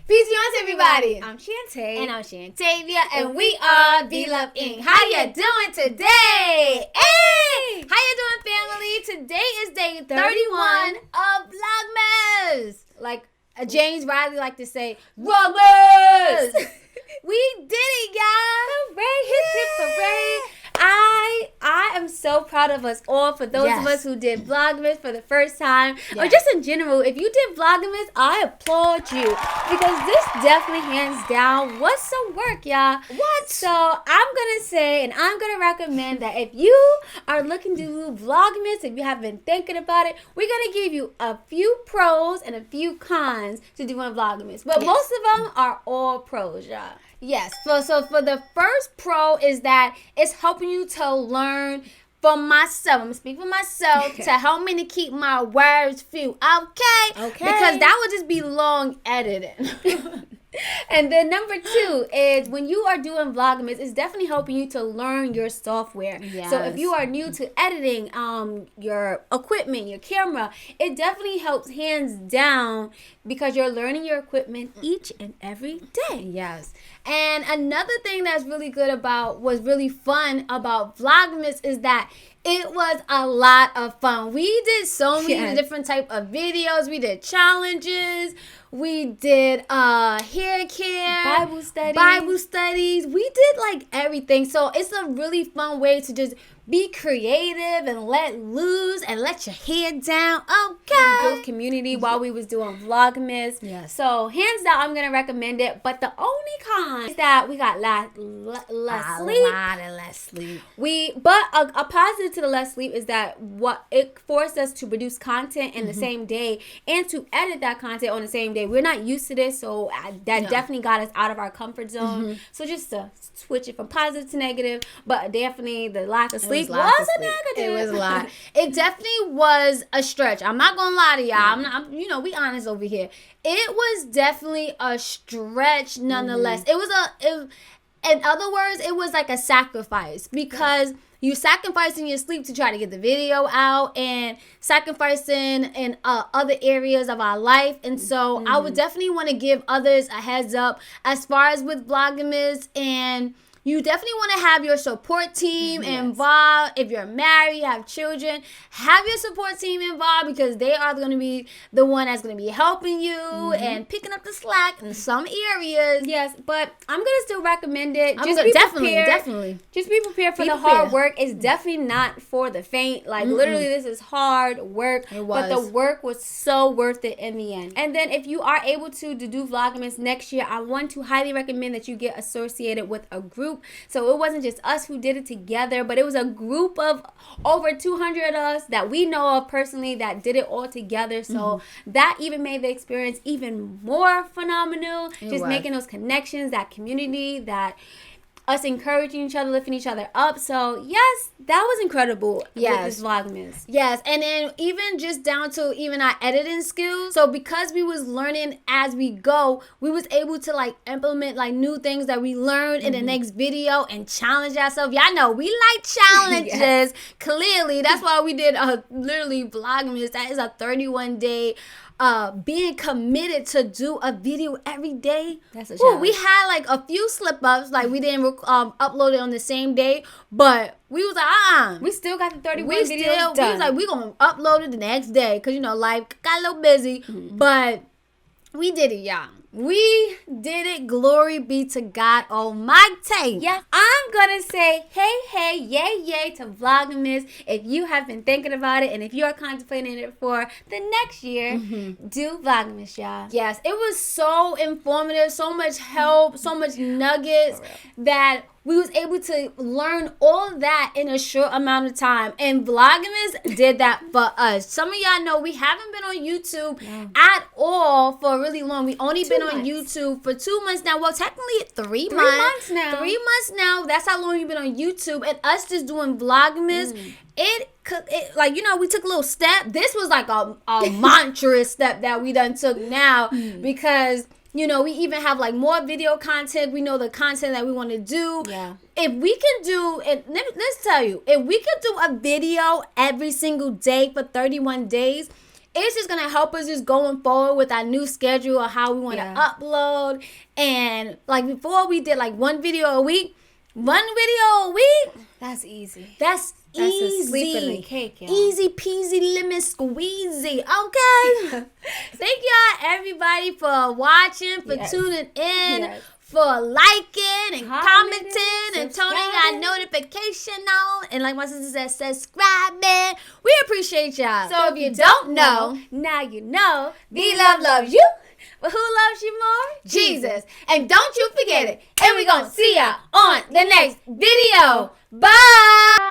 Peace be on everybody. I'm Shantea. And I'm Shantavia. And we are Be Love I.N.C. How you doing today? Hey! How you doing, family? Today is day 31 of Vlogmas. Like James Riley like to say, Vlogmas! We did it, y'all. Hooray, hip, hip, hooray. I am so proud of us all. For those of us who did Vlogmas for the first time, or just in general, if you did Vlogmas, I applaud you, because this definitely hands down was some work, y'all. What? So I'm gonna say, and I'm gonna recommend that if you are looking to do Vlogmas, if you have been thinking about it, we're gonna give you a few pros and a few cons to doing Vlogmas, but most of them are all pros, y'all. Yes. So for the first pro is that it's helping you to learn from myself. I'm going to speak for myself to help me to keep my words few. Okay? Because that would just be long editing. And then number 2 is when you are doing Vlogmas, it's definitely helping you to learn your software. Yes. So if you are new to editing, your equipment, your camera, it definitely helps hands down because you're learning your equipment each and every day. Yes. And another thing that's really was really fun about Vlogmas is that it was a lot of fun. We did so many different type of videos. We did challenges. We did hair care, Bible studies. We did like everything. So it's a really fun way to just be creative and let loose and let your hair down. Okay. Build community while we was doing Vlogmas. Yes. So hands down, I'm gonna recommend it. But the only con is that we got less sleep. A lot of less sleep. But a positive to the less sleep is that what it forced us to produce content in the same day and to edit that content on the same day. We're not used to this, so that definitely got us out of our comfort zone. So just to switch it from positive to negative, but definitely the lack of sleep was a negative. It was a lot. It definitely was a stretch. I'm not gonna lie to y'all. We honest over here. It was definitely a stretch, nonetheless. In other words, it was like a sacrifice because you sacrificing your sleep to try to get the video out and sacrificing in other areas of our life. And so I would definitely want to give others a heads up as far as with Vlogmas, and you definitely want to have your support team involved. If you're married, you have children, have your support team involved because they are going to be the one that's going to be helping you and picking up the slack in some areas. Yes, but I'm going to still recommend it. Definitely. Just be prepared for the hard work. It's definitely not for the faint. Like, literally, this is hard work. It was. But the work was so worth it in the end. And then if you are able to do Vlogmas next year, I want to highly recommend that you get associated with a group. So it wasn't just us who did it together, but it was a group of over 200 of us that we know of personally that did it all together. So that even made the experience even more phenomenal. Making those connections, that community, that us encouraging each other, lifting each other up. So yes, that was incredible with this Vlogmas. Yes, and then even just down to even our editing skills. So because we was learning as we go, we was able to like implement like new things that we learned in the next video and challenge ourselves. Y'all know we like challenges. Clearly, that's why we did literally Vlogmas. That is a 31-day being committed to do a video every day. That's a challenge. We had like a few slip-ups, like we didn't upload it on the same day, but we was like, we still got the 31 videos done. We was like, we gonna upload it the next day, because life got a little busy, but we did it, y'all. We did it. Glory be to God Almighty. Yeah, I'm gonna say hey, yay to Vlogmas. If you have been thinking about it and if you are contemplating it for the next year, do Vlogmas, y'all. Yes, it was so informative, so much help, so much nuggets that we was able to learn all that in a short amount of time. And Vlogmas did that for us. Some of y'all know we haven't been on YouTube at all for really long. We only been on YouTube for 2 months now. Well, technically 3 months. 3 months now. 3 months now. That's how long you've been on YouTube. And us just doing Vlogmas, we took a little step. This was like a monstrous step that we done took now because we even have like more video content. We know the content that we want to do. Yeah. If we can do it, let's tell you, if we could do a video every single day for 31 days, it's just gonna help us just going forward with our new schedule of how we want to upload. And like before, we did like one video a week. That's easy. That's easy. A sleep in the cake, y'all. Easy peasy lemon squeezy. Okay. Thank y'all everybody for watching, for tuning in, for liking and commenting and turning our notification on. And like my sister said, subscribing. We appreciate y'all. So if you don't know, now you know. Be Love loves you. But who loves you more? Jesus. And don't you forget it. And we're going to see y'all on the next video. Bye.